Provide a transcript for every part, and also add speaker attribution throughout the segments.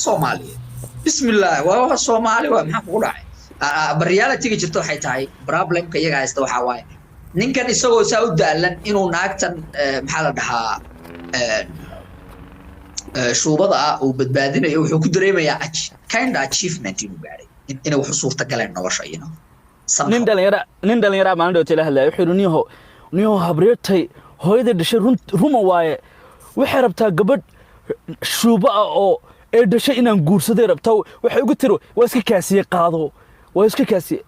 Speaker 1: Soomaali bismillah waa Soomaali waa maxaa ku dhacay reality jirto waxay tahay problemka iyaga haysta waxa waaye ninkan isagoo saa u daalan inuu naagtan maxaa la dhahaa shuubada uu badbaadinayo wuxuu ku dareemayaa kind achievement inuu gaaray inuu wax suurta galeen nolosha
Speaker 2: nin dhalinyara maalin dhowta la hadlay wuxuu niyo habreetay hooyada dhashay ruma waaye waxay rabtaa gabadh shuuba oo ay dhashay inaan guursaday rabtaa waxay ugu tiri waa iska kaasiye qaado waa iska kaasiye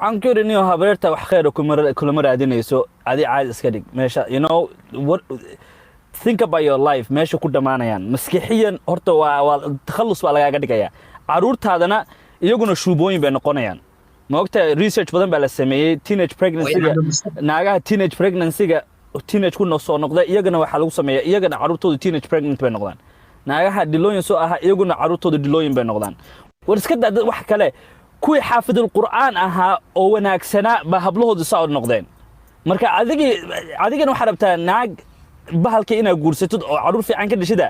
Speaker 2: aan ku niyo habreetay wax khayr kuma raadinayso adi caad iska dhig meesha what think about your life meesha ku dhamaanayaan maskixiyan horta waa takhallus baa lagaaga dhigayaa caruurtaadana iyaguna shuubooyin bay noqonayaan ma ogtahay research badan baa la sameeyey teenage pregnancy-ga teenage ku soo noqday iyagana waxaa lagu sameeyaa iyagana caruurtooda teenage pregnant bay noqdaan naagaha dhilooyin soo aha iyaguna caruurtooda dhilooyin bay noqdaan war iska daa wax kale kuwii xaafidul qur'aan ahaa oo wanaagsanaa baa hablahooda saa noqdeen marka adigana waxaa rabtaa naag bahalka inaad guursatid oo caruur fiican ka dhashida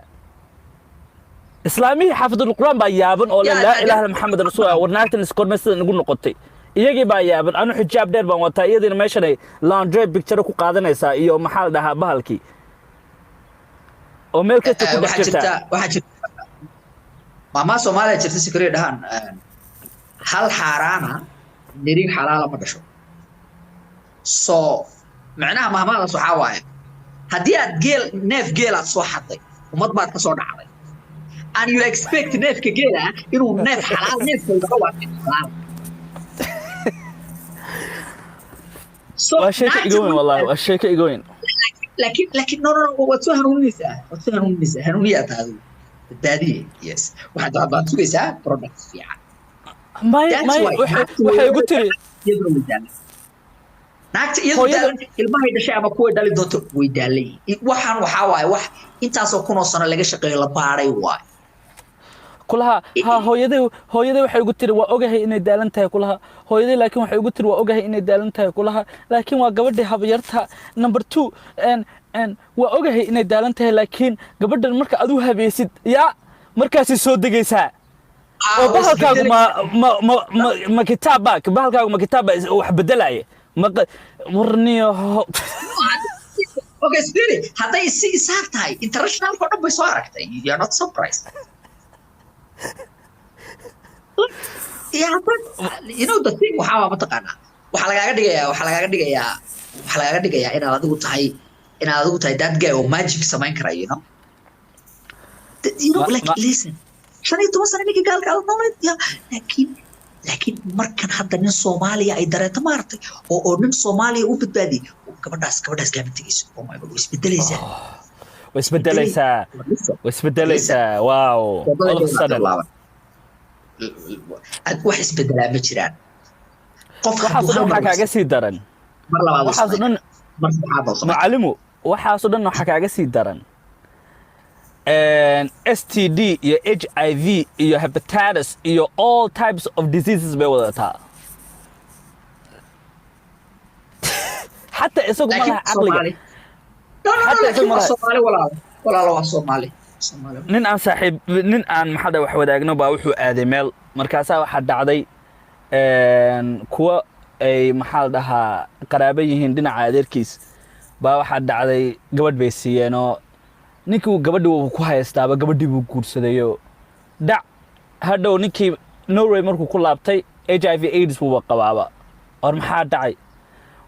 Speaker 2: islaamihii xaafidul qur'aan baa yaaban oo laa ilaaha illa maxamed rasuul warnaagtan iskormeysada nagu noqotay iyagii baa yaaban anu xijaab dheer baan wataa iyadina meeshan ay laundry picture ku qaadanaysaa iyo maxaa la dhahaa bahalkii oo meel kasta ku dhex jirta
Speaker 1: waxa jirta mama Soomaaliya jirta si kariye dhahan hal xaaraana nirig xalaala ma dhasho soo macnaha mahmaadaas waxa waaye haddii aad neef geel aad soo xaday umad baad ka soo dhacday and you expect neefka geela inuu neef xalaal neefka laga waafin xalaal
Speaker 2: waa sheeko igoyn wallahi waa sheeko igoyn
Speaker 1: laakiin no waad soo hanuuninaysaa hanuuniyaa taadu badbaadiye yes waxaad sugaysaa product fiican
Speaker 2: waxay ugu tiri
Speaker 1: naagta iyadoo daalan ilmahay dhashay ama kuwa dhali doonto way daalay waxaan waxa waaye wax intaasoo kunoo sano laga shaqeeyo la baaray waay
Speaker 2: kulaha hooyaday waxay ugu tiri waa ogahay inay daalan tahay kulaha hooyaday laakiin waxay ugu tiri waa ogahay inay daalan tahay kulaha laakiin waa gabadhii habayarta number 2 waa ogahay inay daalan tahay laakiin gabadhan marka aad u habaysid yaa markaasay soo degaysaa oo bahalkaagu ma kitaab bahalkaagu ma kitaab wax bedelaya warniyo
Speaker 1: okay spirit hadday si isaab tahay international ko dhan bay soo aragtay you are not surprised the thing waxa mataqaanaa waxa lagaaga dhigayaa inaad adigu tahay that guy oo magic samayn kara like listen 15 sano ninka gaalka nooled laakiin markan hadda nin Soomaaliya ay dareeto maartay oo nin Soomaaliya u badbaadi gabadhaas gaabin tagayso oh my god isbedelaysaa wow all of a sudden wax isbedelaa ma jiraan qofka
Speaker 2: waxa kaaga sii daran
Speaker 1: mar labaad
Speaker 2: macallimu waxaas dhan waxa kaaga sii daran STD iyo HIV iyo hepatitis iyo all types of diseases bay wadataa حتى isagu ma laha aqliga
Speaker 1: حتى isagu ma Soomaali walaalo waa Soomaali
Speaker 2: nin aan maxada wax wadaagno baa wuxuu aaday meel markaas waxa dhacday kuwa ay maxal dhahaa qaraabo yihiin dhinaca adeerkiis baa waxa dhacday gabadh bay siiyeen oo ninkii gabadhii uu ku haystaaba gabadhii buu guursadayo hadhow ninkii Norway markuu ku laabtay HIV AIDS buu qabaaba war maxaa dhacay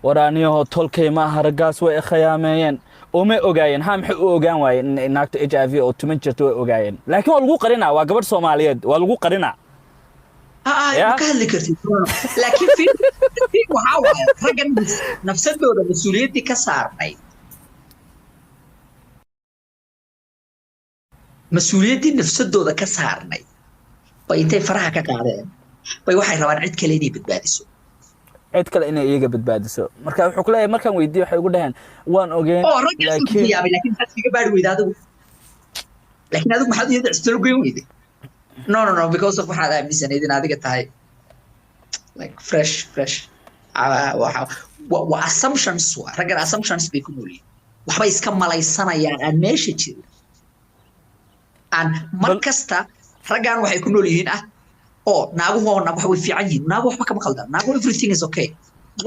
Speaker 2: waraaniyo tolkay ma haragaas way khayaameeyeen oo ma ogaayeen maxay u ogaan waayeen naagta HIV oo tuman jirto way ogaayeen laakiin waa lagu qarinaa waa gabadh Soomaaliyeed waa lagu qarinaa
Speaker 1: ka hadli kartid laakiin fi waxa waaye ragan nafsadooda mas'uuliyadii ka saarnay mas'uuliyadii nafsadooda ka saarnay bay intay faraha ka qaadeen bay waxay rabaan cid kale inay badbaadiso
Speaker 2: cid kale inay iyaga badbaadiso marka wuxuu ku leeyahay markaan weydiiyo waxay ugu dhahan waan ogeen
Speaker 1: laakiin xaqiiqa baad weydaado laakiin adigu maxaad iyada istirgoyn weyday no because of waxaad aaminsaneyd in adiga tahay like fresh wa assumptions raggan assumptions bay ku noolyihiin waxba iska malaysanayaan aan meesha jirin aan mar kasta raggan waxay ku nool yihiin oo naaguhu wax way fiican yihiin naagu waxba kama khaldan naagu everything is okay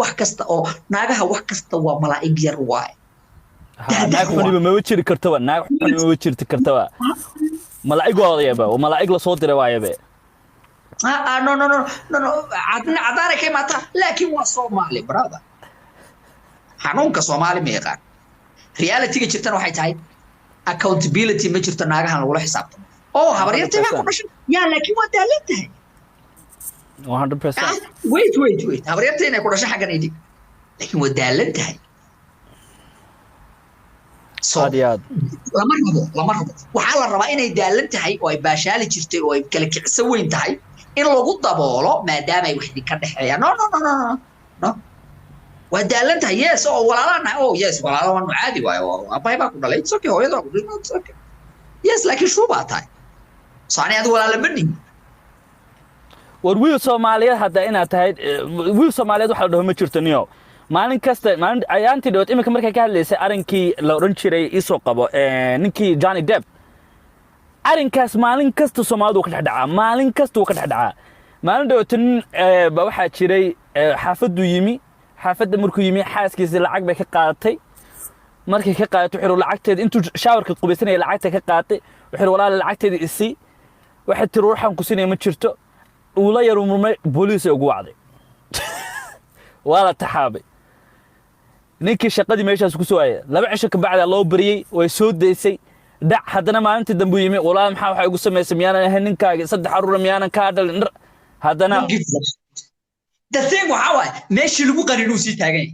Speaker 1: wax kasta oo naagaha wax kasta waa malaa'ig yar waay
Speaker 2: naag xuniba ma jiri kartaba naag xuniba ma jirti kartaba malaa'ig waa odayaba oo malaa'ig la soo diray waayabe
Speaker 1: no عذاري كما تا لكن هو صومالي برادر حنونك صومالي ما يقان رياليتي جرتنا waxay tahay accountability ma jirto naagahan lagu xisaabtamo oo habaryartay ku dhashay yaa laakiin waa daalantahay
Speaker 2: 100%
Speaker 1: wait habaryartay inay ku dhashay xagan idin laakiin waa daalantahay
Speaker 2: صادياد
Speaker 1: lama rabo waxaa la rabaa inay daalan tahay oo ay baashaali jirtay oo ay kala kicsan weyn tahay in lagu daboolo maadaama ay wax idinka dhexeeyaan no waa daalan tahay yes oo walaalana yes walaalana caadi waayo abay baa ku dhalay it's okay hooyada ku dhalay it's okay yes laakiin shuu baa tahay saani adigu walaala bani
Speaker 2: war wiil Soomaaliyeed hadda inaad tahay wiil Soomaaliyeed waxa la dhaho ma jirto niyo maalin kasta maalin ayaantii dood imika markay ka hadlaysay arinkii la oran jiray isoo qabo ninkii Johnny Depp arinkaas maalin kasta Soomaalidu ka dhacaa maalin kasta ka dhacaa maalin dootin ba waxa jiray xaafadu yimi xaafada markuu yimi xaaskiisa lacag bay ka qaadatay markay ka qaadato wuxuu lacagteeda intuu shaawarka qubaysanay lacagta ka qaadatay wuxuu walaal lacagteeda isi waxa tir ruuxan ku sinay ma jirto uu la yar umurmay booliis ugu wacday wala taxaabay ninkii shaqadii meeshaas ku soo aayay laba cisho ka bacda loo bariyay way soo deysay dhac hadana maalintii dambe uu yimi walaal maxaa waxa ugu sameysay miyaanan ahayn ninkaaga saddex caruur miyaanan ka dhalin hadana
Speaker 1: the thing waxa waay meeshii lagu qarin uu sii taagay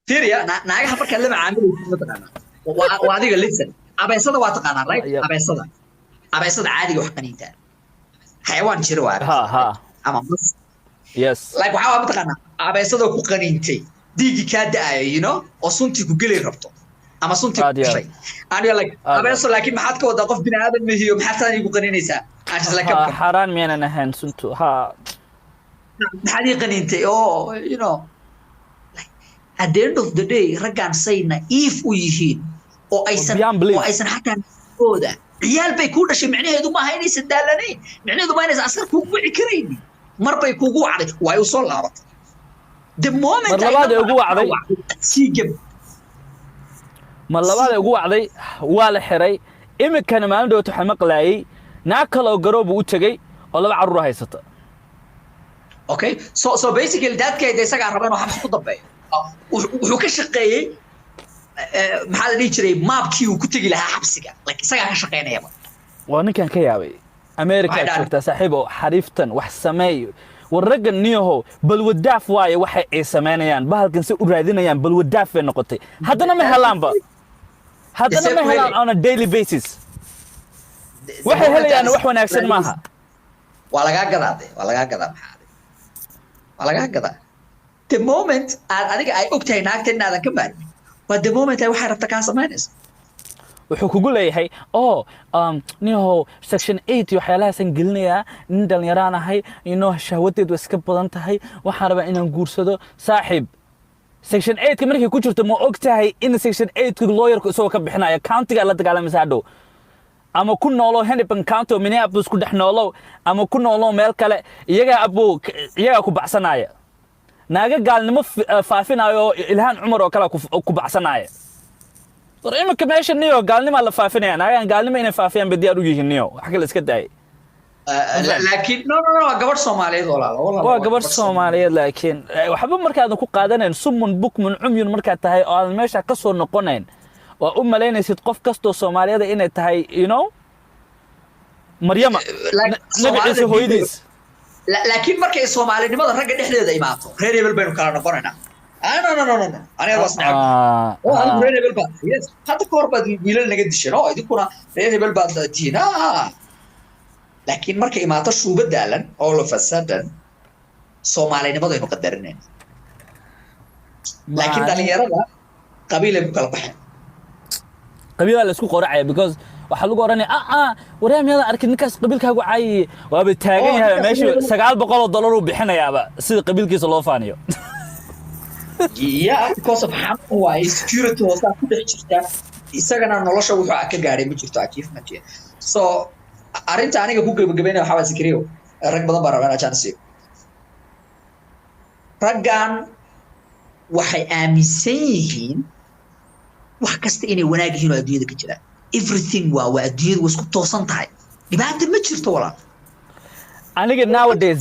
Speaker 1: fiiriya naagaha marka la macaamilayso ma taqaana waa adiga listen abeesada waa taqaana right abeesada caadiga wax qaniinta xayawaan jiro waa
Speaker 2: ha
Speaker 1: ama
Speaker 2: yes
Speaker 1: like waxa waa taqaana abeesada ku qaniintay diigi ka daayo you know oo sunti ku galay rabto ama sunti ku shay aniga like abeeso laakiin maxaad ka wada qof bini aadan ma hiyo maxaad tahay igu qaninaysaa aad la kabka
Speaker 2: xaraan miyana ahayn suntu ha
Speaker 1: maxaad ii qaniintay oo you know like at the end of the day raggan sayna if u yihiin oo aysan xataa ooda ciyaal bay ku dhashay micnaheedu ma aha inaysan daalanayn micnaheedu ma inaysan askar kugu wici karaynin mar bay kugu wacday way u soo laabatay the moment
Speaker 2: labaad ugu wacday
Speaker 1: siigab
Speaker 2: labaad ugu wacday waa la xiray imikana maalin dhow waxa maqlaayay naag kale oo garoob u tagay oo laba caruur haysata
Speaker 1: okay so basically dadkeeda isaga rabaan waxa ku dambeeyo wuxuu ka shaqeeyay maxaa la dhihi jiray maabkii uu ku tagi lahaa xabsiga like isaga ka shaqeynaya
Speaker 2: waa ninkan ka yaabay America jirta saaxiibo xariiftan wax sameeyo warragan niyaho bal wadaaf waaye waxa ay sameynayaan bahalkan si u raadinayaan bal wadaaf ay noqotay haddana ma helaanba on a daily basis waxa helayaan wax wanaagsan maaha
Speaker 1: waa laga gadaa the moment adiga ay ogtahay naagta inaadan ka maarmin waa the moment ay waxa rabta ka sameynaysa
Speaker 2: wuxuu kugu leeyahay niyaho section 8 waxyaalahaas gelinaya nin dhalinyaraan ahay inoo shahwadeedu iska badan tahay waxaan rabaa inaan guursado saaxiib section 8 markay ku jirto ma ogtahay in section 8 lawyerku isoo ka bixinaya countiga la dagaalamay hadhow ama ku noolo Hennepin County oo Minneapolis ku dhex noolo ama ku noolo meel kale iyaga ku baxsanaya naaga gaalnimo faafinayo Ilhaan Cumar oo kale ku baxsanaya war imika meesha niyo gaalnimo la faafinaya naagan gaalnimo inay faafiyaan badiyaar u yihiin niyo wax kale iska daay
Speaker 1: laakiin no gabar Soomaaliyeed
Speaker 2: waa gabar Soomaaliyeed laakiin waxba markaad ku qaadanayn sumun bukmun umyun markaad tahay oo aan meesha ka soo noqonayn waa u maleynaysid qof kasto Soomaaliyeed inay tahay you know Maryama nabiga hooyadiis
Speaker 1: laakiin markay Soomaalinimada ragga dhexdeeda imaato reer hebel baynu kala noqonaynaa no aniga was nacab oo reer hebel baa yes hadda koor baad wiilal naga dishay oo idinkuna reer hebel baad tiina laakiin markay imaato shuuba daalan all of a sudden Soomaalinimada aynu qadarineen laakiin dhalinyarada qabiil ay ku kala baxeen
Speaker 2: qabiil la isku qoracay because waxa lagu oranay wareemyada arkin ninkaas qabiilkaagu caay waaba taagan yahay meesha $900 uu bixinayaaba sida qabiilkiisa loo faaniyo
Speaker 1: yeah because of how security was ku dhex jirta isagana nolosha wuxuu ka gaaray ma jirto achievement so arrinta aniga ku gabagabeynaya waxaa waay Sikriyo rag badan baa rabaa inaan chance siiyo raggan waxay aaminsan yihiin wax kasta inay wanaag yihiin oo adduunyada ka jira everything waa adduunyadu isku toosan tahay dhibaato ma jirto walaal
Speaker 2: aniga nowadays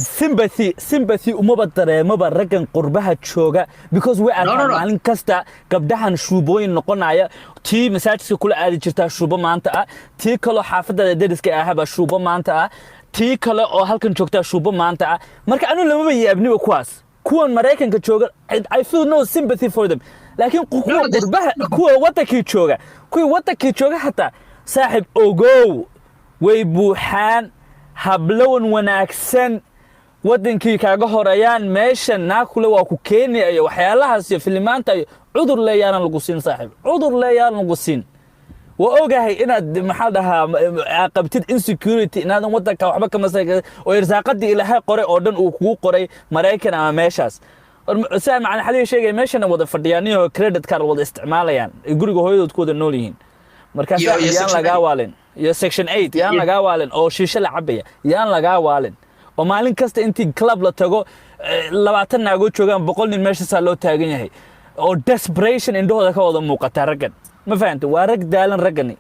Speaker 2: sympathy umaba dareemaba raggan qurbaha jooga because we are maalin kasta gabdhahan shuubooyin noqonaya tii masaajidka kula aadi jirtaa shuubo maanta ah tii kaloo xaafadada deriska ahaba shuubo maanta ah tii kale oo halkan joogtaa shuubo maanta ah marka anu lamaba yaabniba kuwaas kuwan Mareykanka jooga I feel no sympathy for them laakiin kuwa qurbaha kuwa wadankii jooga hataa saaxib ogow way buuxaan hablowan wanaagsan wadankii kaaga horeeyaan meesha naakule waa ku Kenya iyo waxyaalahaas iyo filimaanta iyo cudur leeyaan lagu siin saaxib cudur leeyaan lagu siin waa ogahay inaad maxaa dhahaa qabtid insecurity inaad wadanka waxba ka masay oo irsaaqadii ilaahay qoray oo dhan uu kugu qoray Mareykan ama meeshaas saa macna xalii sheegay meeshana wada fadhiyaaniyo credit card wada isticmaalayaan guriga hooyadood ku wada nool yihiin markaas yaan laga waalin iyo section 8 yaan laga waalin oo shiisha la cabaya yaan laga waalin oo maalin kasta intii club la tago 20 naago joogan 100 nin meesha saa loo taagan yahay oo desperation indhooda ka wada muuqata raggan ma fahanto waa rag daalan raggani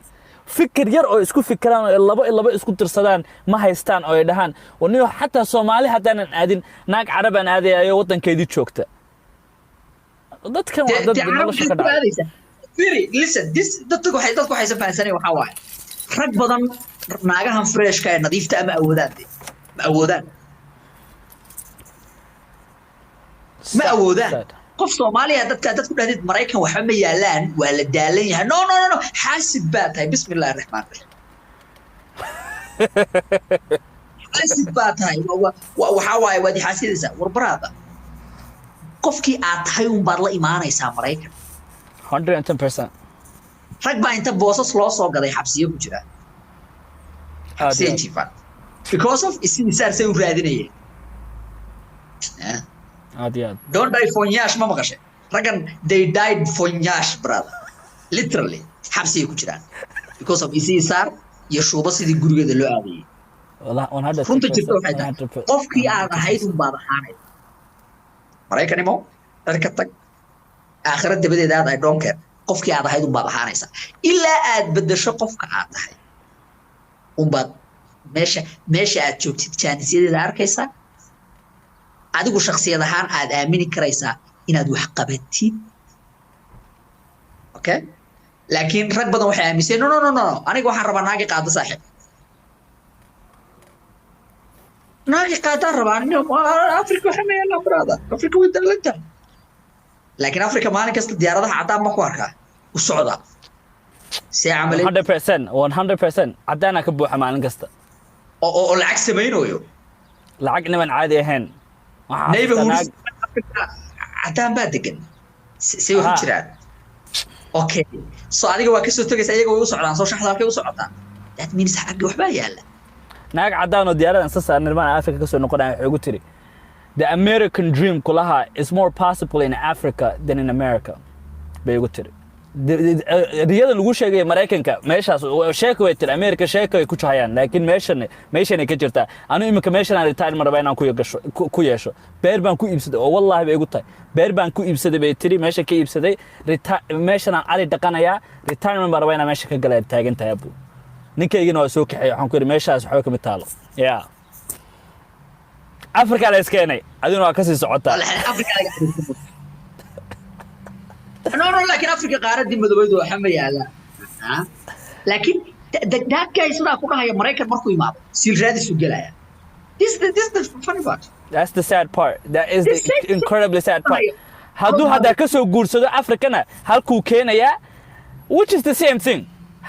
Speaker 2: fikir yar oo isku fikiraan oo laba isku tirsadaan ma haystaan oo ay dhahaan waniyo xataa Soomaali hadaan aadin naag Carab aan aadayo wadankeedii joogta dadkan waa dad nolosha ka dhacay
Speaker 1: listen this dadku waxay safahansanay waxa waay rag badan naagahan fresh ka nadiifta ama awoodaan ma awoodaan qof Soomaaliya dadku dhahdid Mareykan waxa ma yaalaan waa la daalan yahay no xaasib baa tahay bismillaahir rahmaanir rahiim xaasib baa tahay waxa waay wadi xaasidaysa warbarada qofkii aad tahay un baad la imaanaysaa Mareykan
Speaker 2: 110%
Speaker 1: rag baa inta boosas loo soo gaday xabsiyo ku jira xabsiyo jiifan because of isinisaar say u raadinayeen don't die for nyash ma maqashay raggan they died for nyash brother literally xabsiyo ku jiraan because of isinisaar iyo shuubo sidii gurigeeda loo aadayay
Speaker 2: wallahi
Speaker 1: 100% qofkii aad ahayd un baad ahaanay Mareykanimo dharka tag aakhirad dabadeeda I don't care qofkii aad ahayd un baad ahaanaysaa ilaa aad bedesho qofka aad tahay un baad meesha aad joogtid jaanisyada arkaysaa adigu shakhsiyad ahaan aad aamini karaysaa inaad wax qabatid okay laakiin rag badan waxay aaminsan no aniga waxaan rabaa naagi qaado saaxiib naagi qaado rabaa Afrika waxa ma yeelan brother Afrika way dalanta laakiin Afrika maalin kasta diyaaradaha cadaan ma ku arkaa u socda si amali
Speaker 2: 100% cadaana ka buuxa maalin kasta
Speaker 1: oo lacag sameeynayo
Speaker 2: lacag niman caadi ahayn
Speaker 1: waxa cadaan baa degan si u jiraan okay so adiga waa ka soo tagaysaa iyaga way u socdaan soo shaxda halkay u socdaan that means xaqi waxba yaala
Speaker 2: naag cadaan oo diyaaradan sasa niman Afrika ka soo noqonaya wuxuu ugu tiri the American dream kulaha is more possible in Africa than in America bay ugu tiri riyada lagu sheegay Mareykanka meeshaas sheeko way tiri America sheeko ay ku jahayaan laakiin meeshan ka jirta anu imika meeshan aan retirement rabaa inaan ku yeesho beer baan ku iibsaday oo wallahi bay igu tahay beer baan ku iibsaday bay tiri meesha ka iibsaday meeshan aan ali dhaqanayaa retirement rabaa inaan meesha ka galay taagan tahay abu ninkaygina waa soo kaxay waxaan ku yiri meeshaas waxba ka mid taalo Afrika la iskeenay adina waa ka sii socotaa
Speaker 1: Afrika no laakiin Afrika qaaradii madowaydu waxa ma yaalaan laakiin dadka isla ku dhahay Mareykan markuu imaado sil raadis u galaya this the funny part
Speaker 2: that's the sad part that is the incredibly sad part hada ka soo guursado Afrikana halkuu keenaya which is the same thing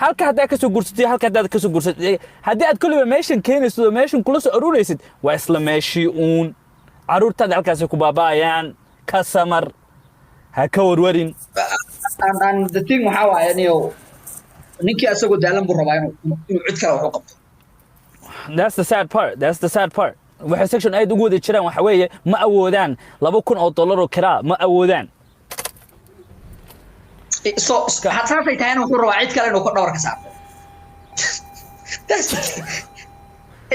Speaker 2: halka hada ka soo guursatay halka hada ka soo guursatay hadii aad kulliba meeshan keenayso meeshan kula soo ururaysid waa isla meeshii uun caruurtada halkaas ku baabaayaan ka samar ha ka warwarin
Speaker 1: and the thing waxa waay ninkii asagoo daalan buu rabaa inuu cid kale wax u qabto
Speaker 2: that's the sad part waxa section 8 ugu wada jiraan waxa weeye ma awoodaan $2,000 oo kira ma awoodaan
Speaker 1: so hataa say tahay inuu ku rabaa cid kale inuu ka dhawr ka saaro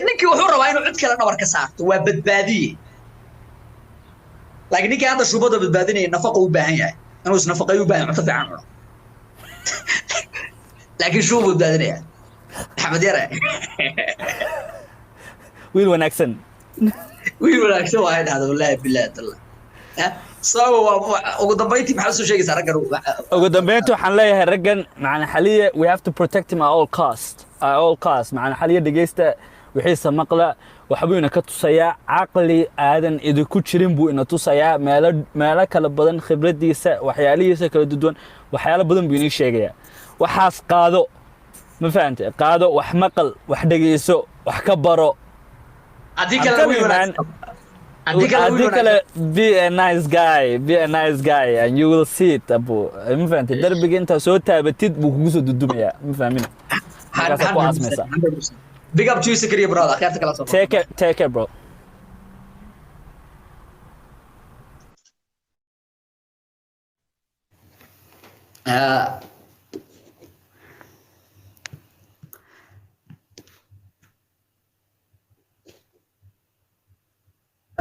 Speaker 1: ninkii wuxuu rabaa inuu cid kale dhabar ka saarto waa badbaadiye laakiin ninkii hadda shubada badbaadinaya nafaqo u baahan yahay inuu isnafaqeeyo u baahan cunto fiican cuno laakiin shuu badbaadinaya Axmed Yare
Speaker 2: wiil wanaagsan
Speaker 1: waa dhahdo wallahi billahi tallah ugu dambeyntii maxaa soo sheegaysaa raggan
Speaker 2: ugu dambeyntii waxaan leeyahay raggan macna xaliya we have to protect him at all cost macna xaliya dhageysta wixiisa maqla waxbuu ina ka tusayaa caqli aadan idinku jirin buu ina tusayaa meelo kala badan khibradiisa waxyaalihiisa kala duwan waxyaalo badan buu inii sheegayaa waxaas qaado ma fahantay qaado wax maqal wax dhageyso wax ka baro
Speaker 1: haddii kale
Speaker 2: be a nice guy and you will see it abu ma fahantay darbiga inta soo taabatid buu kugu soo dudumayaa ma fahmina ku asmaysa
Speaker 1: big up to you Zakaria brother akhirta kala soo
Speaker 2: take care bro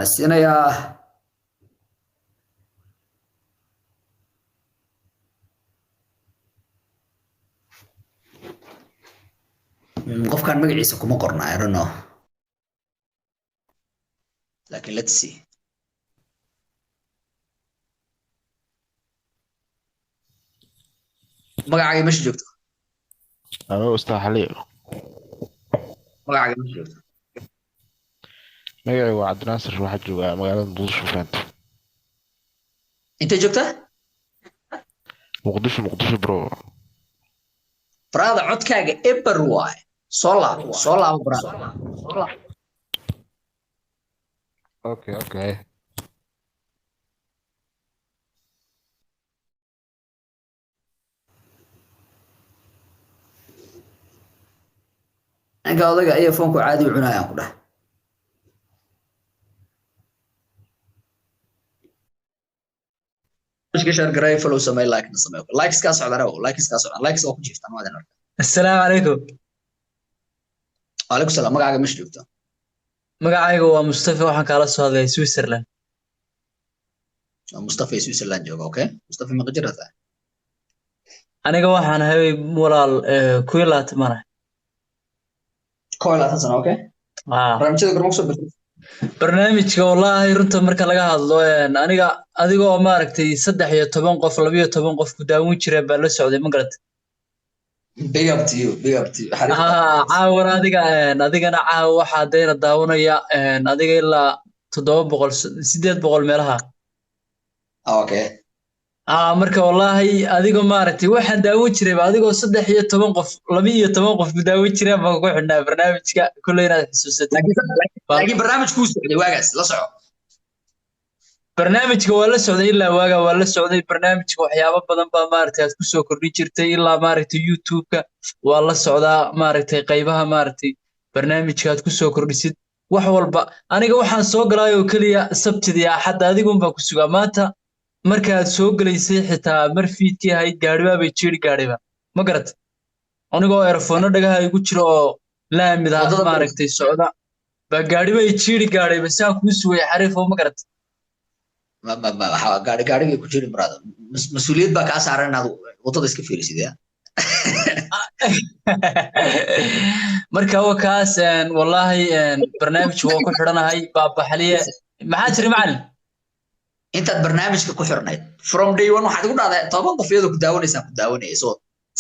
Speaker 1: asinaya qofkan magaciisa kuma qorna I don't know laakiin let's see magacaaga meesha joogto
Speaker 3: ustaad xaliyo
Speaker 1: magacaaga meesha joogto
Speaker 3: magacaygu waa cabdinaasir waxaa joogaa magaalada muqdisho faanta
Speaker 1: intee joogtaa
Speaker 3: muqdisho bro
Speaker 1: brother codkaaga eber waay soo laabo brother
Speaker 3: okay
Speaker 1: ninka odayga earphone-ku caadi u cunayaan ku dhah share garay follow samay like na samay likes ka socdana likes oo ku jiiftan wadan arka
Speaker 4: assalaamu calaykum
Speaker 1: waalaikum salaam magacaaga meesha joogto
Speaker 4: magacaygu waa Mustafa waxaan kala soo hadlay Switzerland
Speaker 1: Mustafa Switzerland jooga okay Mustafa ma qajirata
Speaker 4: aniga waxaan ahay walaal kuilaat mana
Speaker 1: koilaat sana okay barnaamijyada gormo soo birtay
Speaker 4: barnaamijka wallahi runta marka laga hadlo aniga adigoo maaragtay 13 qof 12 qof ku daawin jiray baa la socday ma garat
Speaker 1: big up to you
Speaker 4: caawan adigana caaw waxa deena daawanaya adiga ilaa 700 800 meelaha
Speaker 1: okay
Speaker 4: marka wallahi adigoo maaragtay waxaan daawin jiray adigoo 13 qof 12 qof ku daawin jiray baan ku xidhnaa barnaamijka kulleena xusuusatay
Speaker 1: laakiin barnaamijku socday waagaas la soco
Speaker 4: barnaamijka waa la socday ilaa waaga waa la socday barnaamijka waxyaabo badan baa maaragtay aad ku soo kordhin jirtay ilaa maaragtay YouTube-ka waa la socdaa maaragtay qaybaha maaragtay barnaamijka aad ku soo kordhisid wax walba aniga waxaan soo galay oo kaliya sabtidii axad adigun baa ku sugaa maanta markaad soo galaysay xitaa mar fiidkii ahayd gaadhiba bay jeeri gaadhiba ma garat anigoo earphone dhagaha igu jiro oo laamid ah maaragtay socda ba gaadhiba jeeri gaadhiba saan ku sugay xariif oo ma garat
Speaker 1: gaadhiga ku jiri brother mas'uuliyad baa ka saaran inaad wadada iska fiirisid ya
Speaker 4: marka waa kaas wallahi barnaamijku waa ku xidhanahay baabaxliye maxaa jiri macallin
Speaker 1: intaad barnaamijka ku xirnayd from day one waxaad igu dhahday 10 qof iyadoo ku daawanaysa so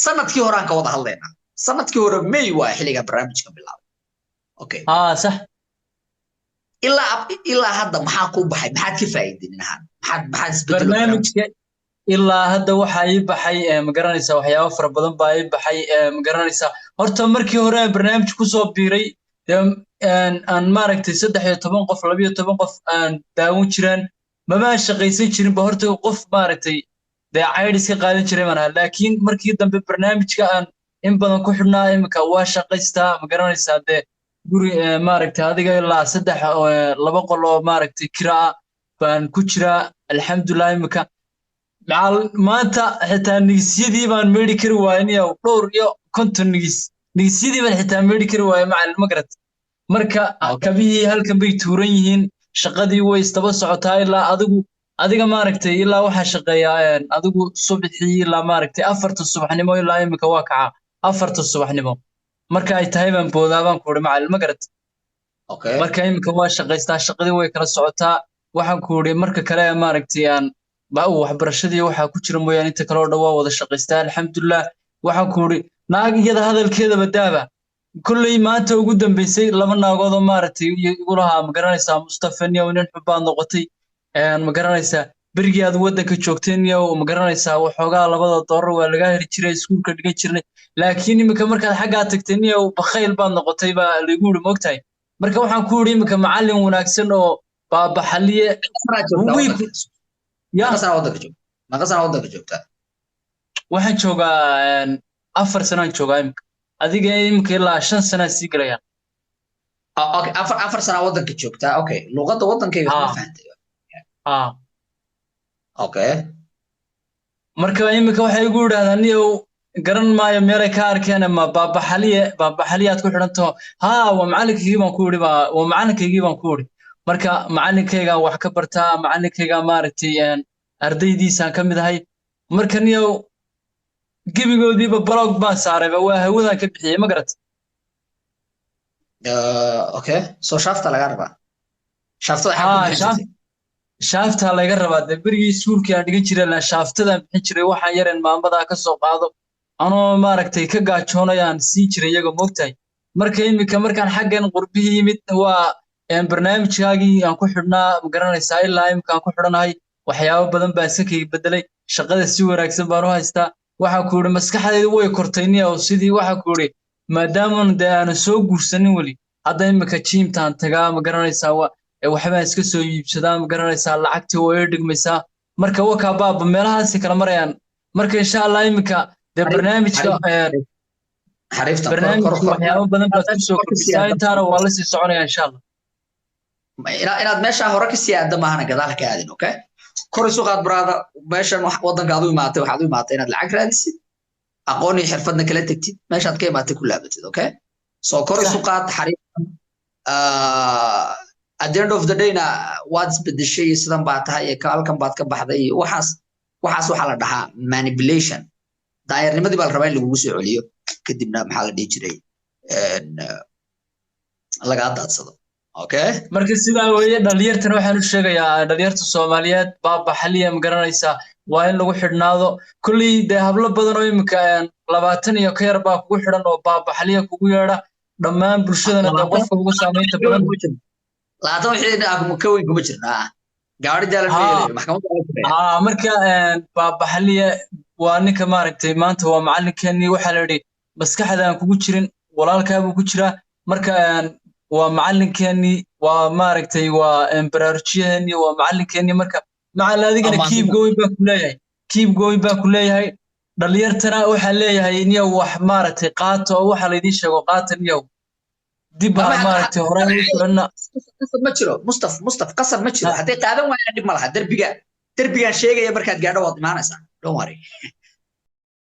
Speaker 1: sanadkii hore aan ka wada hadlaynaa sanadkii hore May waa xilliga barnaamijka bilaabay okay
Speaker 4: sax
Speaker 1: ilaa hadda maxaa ku baxay maxaad ka faa'iideen maxaad isbedel
Speaker 4: barnaamijka ilaa hadda waxa ay baxay ma garanaysaa waxyaabo fara badan baa ay baxay ma garanaysaa horta markii hore barnaamij ku soo biiray aan maaragtay 13 qof 12 qof aan daawin jireen mama shaqaysan jirin ba horta qof maaragtay daacayad iska qaadan jiray mana laakiin markii dambe barnaamijka aan in badan ku xidhnaa imika waa shaqaystaa ma garanaysaa guri maaragtay adiga ilaa 2 qol oo maaragtay kiraa baan ku jiraa alxamdulillah imika maanta xitaa nigisyadii baan meedhi kari waayay dhowr iyo 50 nigisyadii baan xitaa meedhi kari waayay macallin ma garat marka
Speaker 1: Okay.
Speaker 4: kabihii halkan bay tuuran yihiin shaqadii way istaba socotaa ilaa adiga maaragtay ilaa waxaa shaqeeyaa adigu subaxii ilaa maaragtay 4 subaxnimo ilaa imika waa kacaa 4 subaxnimo marka ay tahay baan boodaa baan ku uri macallin ma garat
Speaker 1: Okay.
Speaker 4: marka imika waa shaqaystaa shaqadii way kala socotaa waxaan ku uri marka kale maaragtay waxbarashadii waxaa ku jira mooyaan inta kale oo dhan waa wada shaqaystaa alxamdulilah waxaan ku uri naag iyada hadalkeeda badaaba kulley maanta ugu dambeysay 2 naagood oo maaragtay igu lahaa ma garanaysaa Mustafa niyow nin xubbaan noqotay ma garanaysaa berigii aad waddanka joogteen niyow ma garanaysaa waxoogaa $2 waa laga heli jiray iskuulka dhigan jirnay laakiin imika markaad xaggaa tagtay niyow bakhayl baad noqotay baa lagu yiri moogtahay marka waxaan ku yiri imika macallin wanaagsan oo baabaxaliye
Speaker 1: waddanka joogtaa
Speaker 4: waxaan joogaa 4 sanaan joogaa imika adiga imika ilaa 5 sanaa sii galayaan
Speaker 1: okay 4 sana waddanka joogtaa okay luqadda waddankayga ma fahantay okay
Speaker 4: marka imika waxay igu yiraahdaan niyow garan maayo meelay ka arkeen ama baabaxaliye aad ku xidhanto waa macalinkaygii baan ku yiri waa macalinkaygii baan ku yiri marka macalinkayga wax ka bartaa macalinkayga maaragtay ardaydiisaan ka mid ahay marka niyow gebigoodiiba blog baan saaray waa hawadaan ka bixiyay ma garat
Speaker 1: okay soo shaafta laga rabaa
Speaker 4: shaafta laga rabaa de berigii iskuulkii aan dhigan jiray la shaaftadan bixin jiray waxaan yareen maamada ka soo qaado anoo maaragtay ka gaajoonayaan sii jiray iyaga moogtahay marka imika markaan xaggan qurbihii yimid waa barnaamijkaagii aan ku xidhnaa ma garanaysaa ilaa imika aan ku xidhanahay waxyaabo badan baan sakayga bedelay shaqada si wanaagsan baan u haystaa waxaan ku yiri maskaxdaydu way kortay niyow sidii waxaan ku yiri maadaama de aan soo guursanin weli hadda imika jiimtaan tagaa ma garanaysaa waxbaan iska soo iibsadaa ma garanaysaa lacagtii way dhigmaysaa marka wakaa baaba meelahaasi kala marayaan marka insha Allah imika de barnaamijka waxyaabo badan baad ku soo kordhisaa intaana waa la sii soconaya insha Allah
Speaker 1: inaad meesha hore ka sii aadda maahana gadaal ka aadin okay kor isu qaad brada meeshan waddanka aad u imaatay waxaad u imaatay inaad lacag raadisid aqoon iyo xirfadna kala tagtid meeshaad ka imaatay ku laabatid okay soo kor isu qaad xariifan at the end of the day na waad isbedeshay sidan baa tahay halkan baad ka baxday waxaas waxaa la dhahaa manipulation daayarnimadii baa la rabaa in lagugu soo celiyo kadibna maxaa la dhihi jiray lagaa daadsado okay
Speaker 4: marka sidaa weeye dhalinyartana waxaan u sheegayaa dhalinyarta Soomaaliyeed baabaxaliye ma garanaysaa waa in lagu xidhnaado kulli de hablo badan oo imika 20 iyo ka yar baa kugu xidhan oo baabaxaliye kugu yeedha dhammaan bulshadana de qofka ugu saameynta badan
Speaker 1: laatan wixii ka weyn kuma jirnaa gaari jaalan meelay maxkamadda
Speaker 4: marka baabaxaliye waa ninka maaragtay maanta waa macallinkeenii waxaa la yidhi maskaxdaan kugu jirin walaalkaabuu ku jiraa marka waa macallinkeenii waa maaragtay waa baraarujiyaheenii waa macallinkeenii marka macal adigana keep going baa ku leeyahay dhalinyartana waxaa leeyahay niyow wax maaragtay qaato oo waxa laydin sheego qaata niyow dib baa maaragtay hore u soconna
Speaker 1: qasab ma jiro mustaf qasab ma jiro hadday qaadan waayaan dhib ma laha derbigaan sheegaya markaad gaadho waad imaanaysaa don't worry